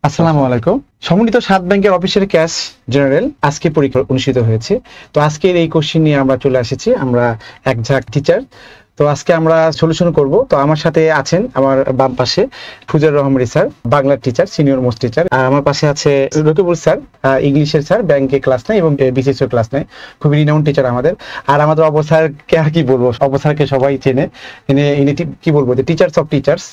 আসসালামু আলাইকুম। সমন্বিত 7 ব্যাংকের অফিসের ক্যাশ জেনারেল আজকে পরীক্ষা অনুষ্ঠিত হয়েছে। তো আজকের এই কোশ্চেন নিয়ে আমরা চলে এসেছি। আমরা এক ঝাঁক টিচার। তো আজকে আমরা সলিউশন করব। তো আমার সাথে আছেন আমার বাম পাশে ফুজার রহমান স্যার, বাংলার টিচার, সিনিয়র মোস্ট টিচার। আমার পাশে আছে রকিবুল স্যার, ইংলিশের স্যার, ব্যাংকে ক্লাস নেয় এবং বিসিএস ক্লাস নেয়। খুবই রিনাউন্ড টিচার আমাদের। আর আমাদের অবস্যারকে আর কি বলবো, অবস্যারকে সবাই চেনে। ইনি কি বলবো, যে টিচার্স অফ টিচার্স।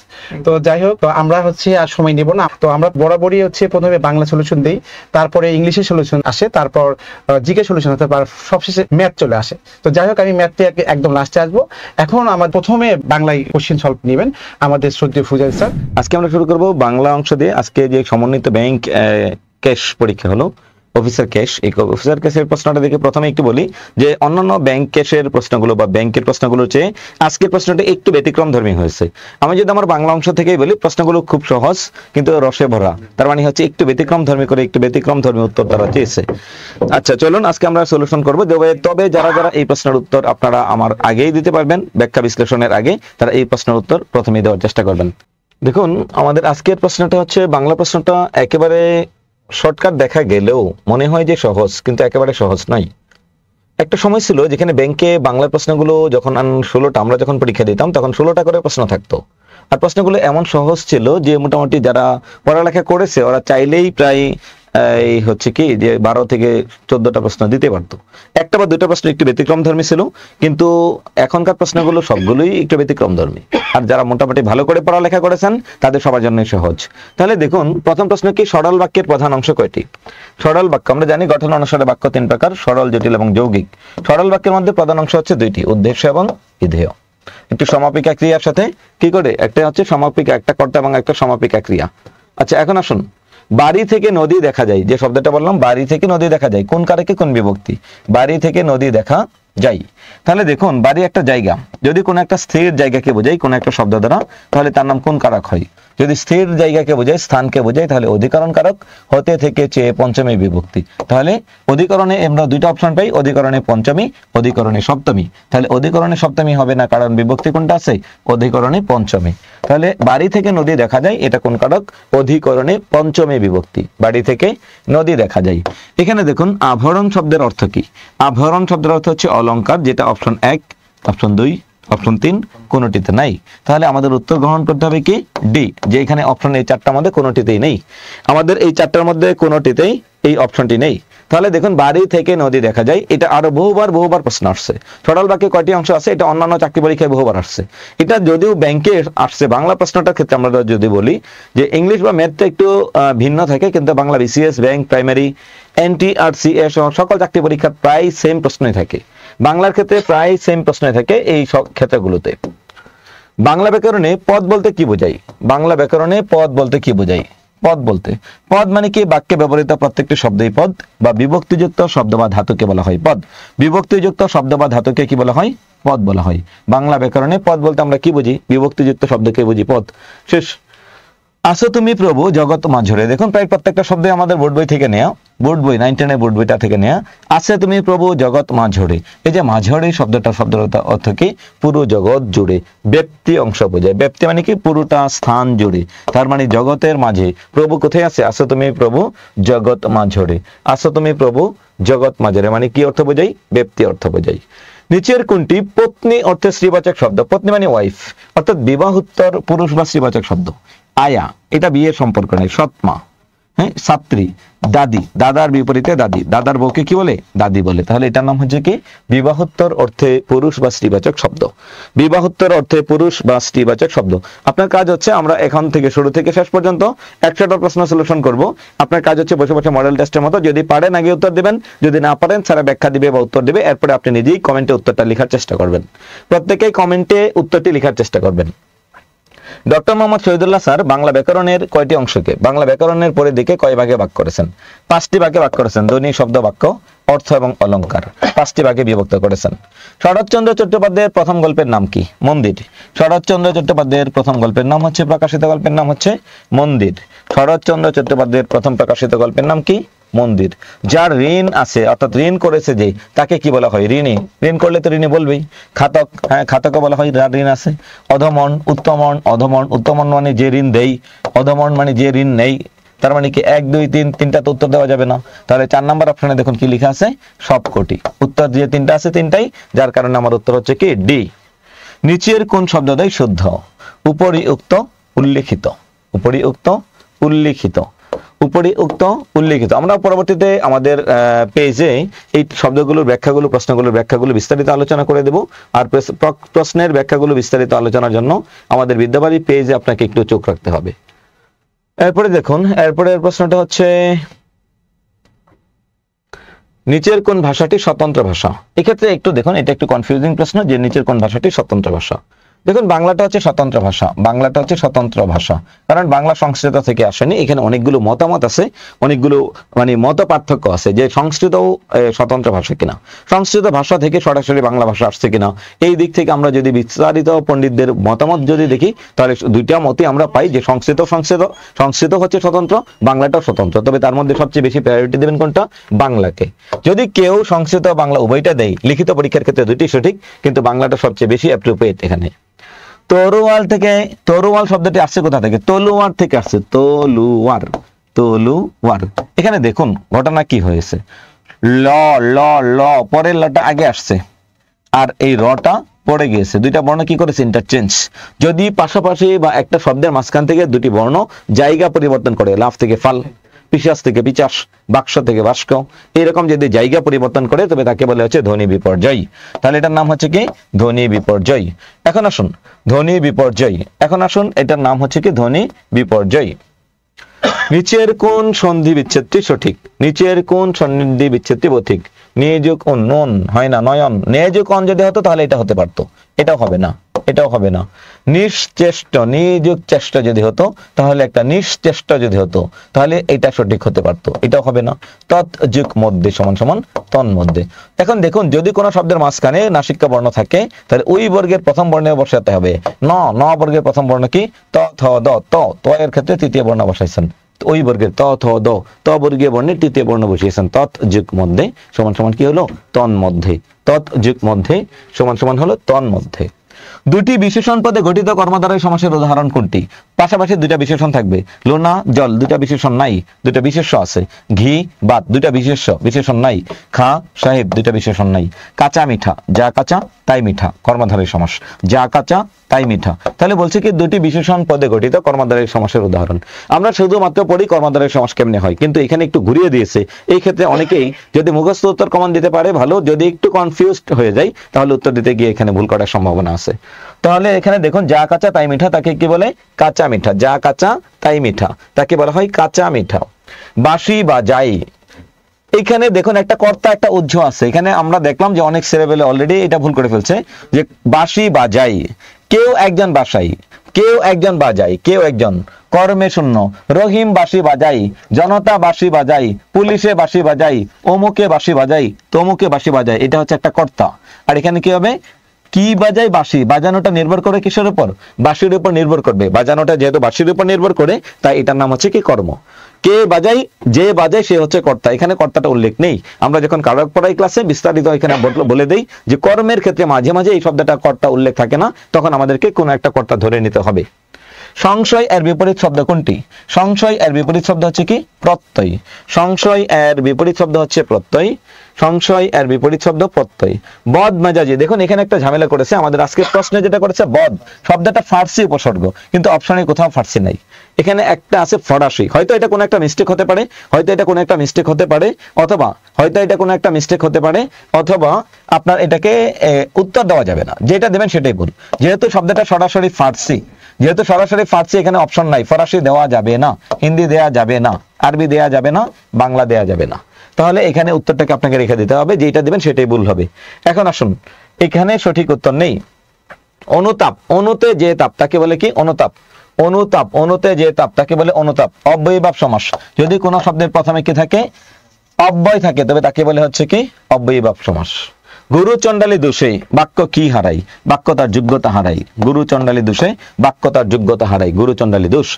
তো যাই হোক, তো আমরা হচ্ছে আর সময় নেব না। তো আমরা বরাবরই হচ্ছে প্রথমে বাংলা সলিউশন দেই, তারপরে ইংলিশের সলিউশন আসে, তারপর জিকে সলিউশন আসে, তারপর সবশেষে ম্যাথ চলে আসে। তো যাই হোক, আমি ম্যাথে একদম লাস্টে আসবো। এখন আমার প্রথমে বাংলায় কোশ্চেন সলভ নেবেন আমাদের শ্রদ্ধেয় ফুজার স্যার। আজকে আমরা শুরু করব বাংলা অংশ দিয়ে। আজকে যে সমন্বিত ব্যাংক ক্যাশ পরীক্ষা হলো, অফিসার ক্যাশ, এই অফিসার ক্যাশের প্রশ্নটা দেখে প্রথমে একটু বলি যে অন্যান্য ব্যাংক ক্যাশের প্রশ্নগুলো বা ব্যাংকের প্রশ্নগুলোর চেয়ে আজকের প্রশ্নটা একটু ব্যতিক্রম ধর্মী হয়েছে। আমি যদি আমার বাংলা অংশ থেকেই বলি, প্রশ্নগুলো খুব সহজ কিন্তু রসে ভরা। তার মানে হচ্ছে একটু ব্যতিক্রম ধর্মী করে একটু ব্যতিক্রম ধর্মী উত্তর তারা চেয়েছে। আচ্ছা চলুন আজকে আমরা সলিউশন করবো। তবে যারা যারা এই প্রশ্নের উত্তর আপনারা আমার আগেই দিতে পারবেন, ব্যাখ্যা বিশ্লেষণের আগে, তারা এই প্রশ্নের উত্তর প্রথমেই দেওয়ার চেষ্টা করবেন। দেখুন, আমাদের আজকের প্রশ্নটা হচ্ছে, বাংলা প্রশ্নটা একেবারে শর্টকাট দেখা গেলেও মনে হয় যে সহজ, কিন্তু একেবারে সহজ নয়। একটা সময় ছিল যেখানে ব্যাংকে বাংলার প্রশ্নগুলো যখন 16টা আমরা যখন পরীক্ষা দিতাম, তখন 16টা করে প্রশ্ন থাকতো। আর প্রশ্নগুলো এমন সহজ ছিল যে মোটামুটি যারা পড়ালেখা করেছে ওরা চাইলেই প্রায় এই হচ্ছে কি যে 12 থেকে 14টা প্রশ্ন দিতে পারতো। একটা বা দুটো প্রশ্ন একটু ব্যতিক্রম ধর্মী ছিল, কিন্তু এখনকার প্রশ্নগুলো সবগুলোই একটু ব্যতিক্রম ধর্মী। আর যারা মোটামুটি ভালো করে পড়ালেখা করেছেন তাদের সবার জন্যই সহজ। তাহলে দেখুন, প্রথম প্রশ্ন কি, সরল বাক্যের প্রধান অংশ কয়টি? সরল বাক্য আমরা জানি গঠন অনুসারে বাক্য 3 প্রকার: সরল, জটিল এবং যৌগিক। সরল বাক্যের মধ্যে প্রধান অংশ হচ্ছে 2টি, উদ্দেশ্য এবং বিধেয়। একটি সমাপিকা ক্রিয়ার সাথে কি করে, একটা হচ্ছে সমাপিকা, একটা কর্তা এবং একটা সমাপিকা ক্রিয়া। আচ্ছা এখন আসুন, বাড়ি থেকে নদী দেখা যায়, যে শব্দটা বললাম বাড়ি থেকে নদী দেখা যায়, কোন কারকে কোন বিভক্তি? বাড়ি থেকে নদী দেখা যায়। তাহলে দেখুন, বাড়ি একটা জায়গা, যদি কোনো একটা স্থির জায়গাকে বোঝাই কোনো একটা শব্দ দ্বারা, তাহলে তার নাম কোন কারক হয়? যদি স্থির জায়গাকে বোঝায়, স্থানকে বোঝায়, তাহলে অধিকরণ কারক, হতে থেকে চেয়ে পঞ্চমী বিভক্তি। তাহলে অধিকরণে আমরা দুইটা অপশন পাই, অধিকরণে পঞ্চমী, অধিকরণে সপ্তমী। তাহলে অধিকরণে সপ্তমী হবে না, কারণ বিভক্তি কোনটা আছে? অধিকরণে পঞ্চমী। তাহলে বাড়ি থেকে নদী দেখা যায়, এটা কোন কারক? অধিকরণে পঞ্চমী বিভক্তি। বাড়ি থেকে নদী দেখা যায়। এখানে দেখুন, আভরণ শব্দের অর্থ কি? আভরণ শব্দের অর্থ হচ্ছে অলংকার, যেটা অপশন 1, অপশন 2, অপশন 3 কোনোটিতে নাই। তাহলে আমাদের উত্তর গ্রহণ করতে হবে কি? ডি, যে এখানে অপশন এই 4টার মধ্যে কোনোটিতেই নেই। আমাদের এই 4টার মধ্যে কোনোটিতেই এই অপশনটি নেই। তাহলে দেখুন, বাড়ি থেকে নদী দেখা যায়, এটা আরো বহুবার প্রশ্ন আসছে। সরল বাক্যে কয়টি অংশ আছে? এটা অন্যান্য চাকরি পরীক্ষায় বহুবার আসছে। এটা যদিও ব্যাংকে আসছে, বাংলা প্রশ্নটার ক্ষেত্রে আমরা যদি বলি যে ইংলিশ বা ম্যাথটা একটু ভিন্ন থাকে, কিন্তু Bangla BCS, bank, primary, NTRC সকল চাকরি পরীক্ষা প্রায় সেম প্রশ্নই থাকে। বাংলার ক্ষেত্রে প্রায় সেম প্রশ্নই থাকে এই সব ক্ষেত্রগুলোতে। বাংলা ব্যাকরণে পদ বলতে কি বোঝায়? বাংলা ব্যাকরণে পদ বলতে কি বোঝায়? পদ বলতে, পদ মানে কি? বাক্যে ব্যবহৃত প্রত্যেকটি শব্দই পদ বা বিভক্তিযুক্ত শব্দ বা ধাতুকে বলা হয় পদ। বিভক্তিযুক্ত শব্দ বা ধাতুকে কি বলা হয়? পদ বলা হয়। বাংলা ব্যাকরণে পদ বলতে আমরা কি বুঝি? বিভক্তিযুক্ত শব্দকে বুঝি পদ। শেষ। আসো তুমি প্রভু জগৎ মাঝরে, দেখুন প্রায় প্রত্যেকটা শব্দ আমাদের বোর্ড বই থেকে নেয়া, বোর্ড বই 9 10 বোর্ড বইটা থেকে নেয়া। আসে তুমি প্রভু জগৎ মাঝরে, এই যে মাঝরে শব্দটা, শব্দের অর্থ কি? পুরো জগৎ জুড়ে। ব্যক্তি অংশ বোঝায়। ব্যক্তি মানে কি? পুরোটা স্থান জুড়ে। তার মানে জগতের মাঝে প্রভু কোথায় আছে? আসো তুমি প্রভু জগৎ মাঝরে। আসো তুমি প্রভু জগৎ মাঝরে মানে কি অর্থ বোঝাই? ব্যক্তি অর্থ বোঝাই। নিচের কোনটি পত্নী অর্থে স্ত্রীবাচক শব্দ? পত্নী মানে ওয়াইফ, অর্থাৎ বিবাহোত্তর পুরুষ বা স্ত্রীবাচক শব্দ। আয়া, এটা বিয়ের সম্পর্ক নেই। সৎমা, হ্যাঁ, ছাত্রী, দাদি, দাদার বিপরীতে দাদি, দাদার বউকে কি বলে? দাদি বলে। তাহলে এটার নাম হচ্ছে কি? বিবাহোত্তর অর্থে পুরুষ বা স্ত্রীবাচক শব্দ। বিবাহোত্তর অর্থে পুরুষ বা স্ত্রীবাচক শব্দ। আপনার কাজ হচ্ছে, আমরা এখন থেকে শুরু থেকে শেষ পর্যন্ত 100টা প্রশ্ন সলিউশন করব। আপনার কাজ হচ্ছে বসে বসে মডেল টেস্টের মতো, যদি পারেন আগে উত্তর দিবেন, যদি না পারেন স্যারা ব্যাখ্যা দিবে বা উত্তর দিবে, এরপরে আপনি নিজেই কমেন্টে উত্তরটা লেখার চেষ্টা করবেন। প্রত্যেকেই কমেন্টে উত্তরটি লেখার চেষ্টা করবেন। ডক্টর মোহাম্মদ শহীদুল্লাহ স্যার বাংলা ব্যাকরণের কয়টি অংশকে, বাংলা ব্যাকরণের পরিধিকে কয় ভাগে ভাগ করেছেন? 5টি ভাগে ভাগ করেছেন। দৈনিক শব্দ, বাক্য, অর্থ এবং অলংকার 5টি ভাগে বিভক্ত করেছেন। শরৎচন্দ্র চট্টোপাধ্যায়ের প্রথম গল্পের নাম কি? মন্দির। শরৎচন্দ্র চট্টোপাধ্যায়ের প্রথম গল্পের নাম হচ্ছে, প্রকাশিত গল্পের নাম হচ্ছে মন্দির। শরৎচন্দ্র চট্টোপাধ্যায়ের প্রথম প্রকাশিত গল্পের নাম কি? মন্দির। যার ঋণ আছে, অর্থাৎ ঋণ করেছে যে, তাকে কি বলা হয়? ঋণী। ঋণ করলে তো ঋণী বলবেই। খাতক, হ্যাঁ, খাতকে বলা হয় যার ঋণ আছে। অধমন, উত্তমন, অধমন, উত্তমন মানে যে ঋণ দেই, অধমন মানে যে ঋণ নেই। তার মানে কি 1 2 3 তিনটা তো উত্তর দেওয়া যাবে না, তাহলে 4 নাম্বার অপশনে দেখুন কি লেখা আছে, সবকটি। উত্তর যে তিনটা আছে তিনটাই, যার কারণে আমার উত্তর হচ্ছে কি ডি। নিচের কোন শব্দদ্বয় শুদ্ধ? উপরিউক্ত, উল্লেখিত। উপরিউক্ত, উল্লেখিত। উপরিউক্ত, উল্লেখিত। আমরা পরবর্তীতে আমাদের পেজে এই শব্দগুলোর ব্যাখ্যাগুলো, প্রশ্নগুলোর ব্যাখ্যাগুলো বিস্তারিত আলোচনা করে দেব। আর প্রশ্নের ব্যাখ্যাগুলো বিস্তারিত আলোচনার জন্য আমাদের বিদ্যাবাড়ি পেজে আপনাকে একটু চোখ রাখতে হবে। এরপরে দেখুন, এরপরের প্রশ্নটা হচ্ছে নিচের কোন ভাষাটি স্বতন্ত্র ভাষা? এক্ষেত্রে একটু দেখুন, এটা একটু কনফিউজিং প্রশ্ন যে নিচের কোন ভাষাটি স্বতন্ত্র ভাষা। দেখুন বাংলাটা হচ্ছে স্বতন্ত্র ভাষা, বাংলাটা হচ্ছে স্বতন্ত্র ভাষা, কারণ বাংলা সংস্কৃত থেকে আসেনি। এখানে অনেকগুলো মতামত আছে, অনেকগুলো মানে মত পার্থক্য আছে যে সংস্কৃতও স্বতন্ত্র ভাষা কিনা, সংস্কৃত ভাষা থেকে সরাসরি বাংলা ভাষা আসছে কিনা। এই দিক থেকে আমরা যদি বিস্তারিত পণ্ডিতদের মতামত যদি দেখি, তাহলে দুইটা মতই আমরা পাই যে সংস্কৃত হচ্ছে স্বতন্ত্র, বাংলাটাও স্বতন্ত্র। তবে তার মধ্যে সবচেয়ে বেশি প্রায়োরিটি দেবেন কোনটা? বাংলাকে। যদি কেউ সংস্কৃত বাংলা উভয়টা দেয়, লিখিত পরীক্ষার ক্ষেত্রে দুইটি সঠিক, কিন্তু বাংলাটা সবচেয়ে বেশি অ্যাপ্রোপ্রিয়েট এখানে। তরোয়াল থেকে, তরোয়াল শব্দটি আসছে কোথা থেকে? তলোয়ার থেকে আসছে, তলোয়ার, তলোয়ার। এখানে দেখুন ঘটনা কি হয়েছে, ল ল ল পরের লটা আগে আসছে আর এই রটা পড়ে গিয়েছে, দুইটা বর্ণ কি করেছে? ইন্টারচেঞ্জ। যদি পাশাপাশি বা একটা শব্দের মাঝখান থেকে দুটি বর্ণ জায়গা পরিবর্তন করে, লাফ থেকে ফাল, পিশাচ থেকে পিচাস, বাক্স থেকে বাস্ক, এরকম যদি জায়গা পরিবর্তন করে তবে তাকে বলে হচ্ছে ধ্বনি বিপর্যয়। তাহলে এটার নাম হচ্ছে কি? ধ্বনি বিপর্যয়। এখন আসুন ধ্বনি বিপর্যয়, এখন আসুন এটার নাম হচ্ছে কি? ধ্বনি বিপর্যয়। নিচের কোন সন্ধি বিচ্ছেদটি সঠিক? নিচের কোন সন্ধি বিচ্ছেদটি সঠিক? নিয়োগ নন হয় না, নয়ন। নিয়োগ অন যদি হতো তাহলে এটা হতে পারতো, এটাও হবে না, এটাও হবে না। নিশ্চেষ্ট, নিযোগ চেষ্টা যদি হতো তাহলে একটা নিশ্চেষ্ট যদি হতো তাহলে এটা সঠিক হতে পারতো, এটাও হবে না। তৎযুগ মধ্যে সমান সমান তন্মধ্যে। এখন দেখুন যদি কোনো শব্দের মাঝখানে নাসিকা বর্ণ থাকে তাহলে ওই বর্গের প্রথম বর্ণে বসাতে হবে। ন বর্গের প্রথম বর্ণ কি? ত থ দ। ত এর ক্ষেত্রে তৃতীয় বর্ণ বসাইছেন, ওই বর্গের ত থ দ, ত বর্গীয় বর্ণে তৃতীয় বর্ণ বসিয়েছেন। তৎযুগ মধ্যে সমান সমান কি হলো? তন্মধ্যে। তৎযুগ মধ্যে সমান সমান হলো তন্মধ্যে। দুটি বিশেষণ পদে গঠিত কর্মধারয় সমাসের উদাহরণ কোনটি? পাশাপাশি দুইটা বিশেষণ থাকবে, লোনা জল দুইটা বিশেষণ নাই, দুইটা বিশেষ্য আছে। ঘি ভাত দুইটা বিশেষণ নাই। খা সাহেব দুইটা বিশেষণ নাই। কাঁচা মিঠা, যা কাঁচা তাই মিঠা, কর্মধারয় সমাস, যা কাঁচা তাই মিঠা। তাহলে বলছে কি দুটি বিশেষণ পদে গঠিত কর্মধারয় সমাসের উদাহরণ। আমরা শুধুমাত্র পড়ি কর্মধারয় সমাস কেমনে হয়, কিন্তু এখানে একটু ঘুরিয়ে দিয়েছে। এই ক্ষেত্রে অনেকেই যদি মুখস্থ উত্তর কমন দিতে পারে ভালো, যদি একটু কনফিউজড হয়ে যায় তাহলে উত্তর দিতে গিয়ে এখানে ভুল করার সম্ভাবনা আছে। তাহলে এখানে দেখুন যা কাঁচা তাই মিঠা তাকে কি বলে? কাঁচা মিঠা। যা কাঁচা তাই মিঠা তাকে বলা হয় কাঁচা মিঠা। বাঁশি বাজাই, এখানে দেখুন একটা কর্তা একটা উহ্য আছে। এখানে আমরা দেখলাম যে অনেক ছেলেবেলে অলরেডি এটা ভুল করে ফেলছে যে বাঁশি বাজাই, কেউ একজন বাসাই, কেউ একজন বাজাই, কেউ একজন। কর্মে শূন্য, রহিম বাঁশি বাজাই, জনতা বাঁশি বাজাই, পুলিশে বাঁশি বাজাই, অমুকে বাঁশি বাজাই, তমুকে বাঁশি বাজাই। এটা হচ্ছে একটা কর্তা। আর এখানে কি হবে? কি বাজাই? বাঁশি। বাজানোটা নির্ভর করে কিসের উপর? বাঁশির উপর নির্ভর করবে। বাজানোটা যেহেতু বাঁশির উপর নির্ভর করে তাই এটার নাম হচ্ছে কি? কর্ম। কে বাজাই? যে বাজায় সে হচ্ছে কর্তা। এখানে কর্তাটা উল্লেখ নেই। আমরা যখন কারক পড়াই ক্লাসে বিস্তারিত এখানে বলে দেই যে কর্মের ক্ষেত্রে মাঝে মাঝে এই শব্দটা কর্তা উল্লেখ থাকে না, তখন আমাদেরকে কোনো একটা কর্তা ধরে নিতে হবে। সংশয় এর বিপরীত শব্দ কোনটি? সংশয় এর বিপরীত শব্দ হচ্ছে কি? প্রত্যয়। সংশয় এর বিপরীত শব্দ হচ্ছে প্রত্যয়। সংশয় এর বিপরীত শব্দ প্রত্যয়। বদ মেজাজি, দেখুন এখানে একটা ঝামেলা করেছে আমাদের আজকের প্রশ্নে, যেটা করেছে বদ শব্দটা ফার্সি উপসর্গ, কিন্তু অপশনে কোথাও ফার্সি নাই। এখানে একটা আছে ফরাসি, হয়তো এটা কোনো একটা মিস্টেক হতে পারে, হয়তো এটা কোনো একটা মিস্টেক হতে পারে, অথবা হয়তো এটা কোনো একটা মিস্টেক হতে পারে, অথবা আপনার এটাকে উত্তর দেওয়া যাবে না, যেটা দেবেন সেটাই ভুল। যেহেতু শব্দটা সরাসরি ফার্সি, যেহেতু সরাসরি ফার্সি এখানে অপশন নাই, ফরাসি দেওয়া যাবে না, হিন্দি দেওয়া যাবে না, আরবি দেওয়া যাবে না, বাংলা দেওয়া যাবে না। তাহলে এখানে উত্তরটাকে আপনাকে রেখে দিতে হবে, যেটা দিবেন সেটাই ভুল হবে। এখন আসুন, এখানে সঠিক উত্তর নেই। অনুতাপ, অনুতে যে তাপ তাকে বলে কি? অনুতাপ। অনুতাপ, অনুতে যে তাপ তাকে বলে অনুতাপ। অব্যয়ীভাব সমাস, যদি কোনো শব্দের প্রথমে কি থাকে? অব্যয় থাকে, তবে তাকে বলে হচ্ছে কি? অব্যয়ীভাব সমাস। গুরু চণ্ডালী দোষে বাক্য কি হারাই? বাক্য তার যোগ্যতা হারাই। গুরু চণ্ডালী দোষে বাক্য তার যোগ্যতা হারাই। গুরু চণ্ডালী দোষ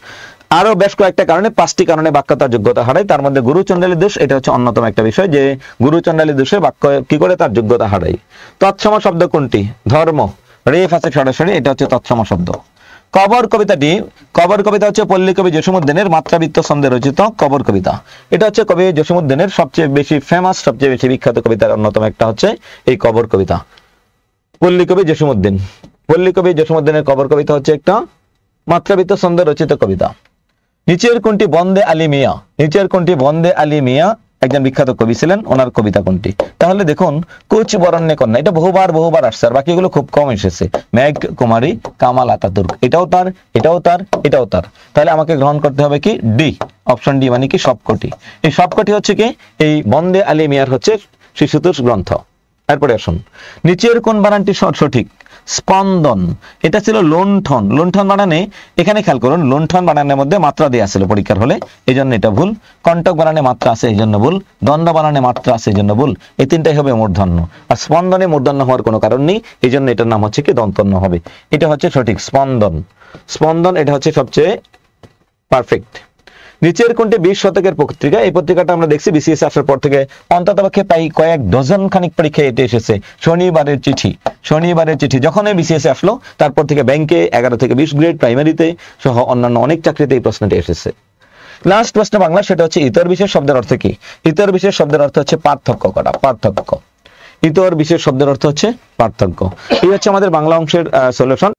আরো বেশ কয়েকটা কারণে, 5টি কারণে বাক্য তার যোগ্যতা হারায়। তার মধ্যে গুরু চণ্ডালী দোষ এটা হচ্ছে অন্যতম একটা বিষয়, যে গুরু চণ্ডালী দোষে বাক্য কি করে তার যোগ্যতা হারায়। তৎসম শব্দ কোনটি? ধর্ম। রেফ আছে সরাসরি, এটা হচ্ছে তৎসম শব্দ। কবর কবিতা হচ্ছে পল্লী কবি জসীমউদ্দীনের মাত্রাবৃত্ত ছন্দে রচিত কবর কবিতা। এটা হচ্ছে কবি জসীমউদ্দীনের সবচেয়ে বেশি ফেমাস, সবচেয়ে বেশি বিখ্যাত কবিতার অন্যতম একটা হচ্ছে এই কবর কবিতা। পল্লী কবি জসীমউদ্দীনের কবর কবিতা হচ্ছে একটা মাত্রাবৃত্ত ছন্দে রচিত কবিতা। নিচের কোনটি বন্দে আলী মিয়া একজন বিখ্যাত কবি ছিলেন, ওনার কবিতা কোনটি? তাহলে দেখুন, কুচ বরণ্যে কন্যা, এটা বহুবার আসছে, আর বাকিগুলো খুব কম এসেছে। মেঘ কুমারী, কামাল আতাতুর্ক, এটাও তার। তাহলে আমাকে গ্রহণ করতে হবে কি? ডি, অপশন ডি, মানে কি সবকটি। এই সবকটি হচ্ছে কি এই বন্দে আলী মিয়ার হচ্ছে শিশুতোষ গ্রন্থ। এরপরে আসুন, নিচের কোন বানানটি সঠিক? স্পন্দন, এটা ছিল লুণ্ঠন। লুণ্ঠন বানানে, এখানে খেয়াল করুন, লুণ্ঠন বানানের মধ্যে মাত্রা দেওয়া ছিল পরীক্ষার হলে, এই জন্য এটা ভুল। কণ্টক বানানে মাত্রা আছে, এই জন্য ভুল। দ্বন্দ্ব বানানে মাত্রা আছে, এই জন্য ভুল। এই তিনটাই হবে মূর্ধন্য, আর স্পন্দনে মূর্ধন্য হওয়ার কোনো কারণ নেই, এই জন্য এটার নাম হচ্ছে কি দন্তন্য হবে। এটা হচ্ছে সঠিক, স্পন্দন, এটা হচ্ছে সবচেয়ে পারফেক্ট। নিচের কোনটি 20 শতকের পত্রিকা? এই পত্রিকাটা আমরা দেখছি বিসিএস আসার পর থেকে অন্ততপক্ষে প্রায় কয়েক ডজন খানিক পরীক্ষায় এটি এসেছে। শনিবারের চিঠি যখন এই বিসিএস আসলো, তারপর থেকে ব্যাংকে 11 থেকে 20 গ্রেড, প্রাইমারিতে সহ অন্যান্য অনেক চাকরিতে এই প্রশ্নটি এসেছে। লাস্ট প্রশ্ন বাংলা, সেটা হচ্ছে ইতর বিশেষ শব্দের অর্থ কি? ইতর বিশেষ শব্দের অর্থ হচ্ছে পার্থক্য করা, ইতর বিশেষ শব্দের অর্থ হচ্ছে পার্থক্য। এই হচ্ছে আমাদের বাংলা অংশের সলিউশন।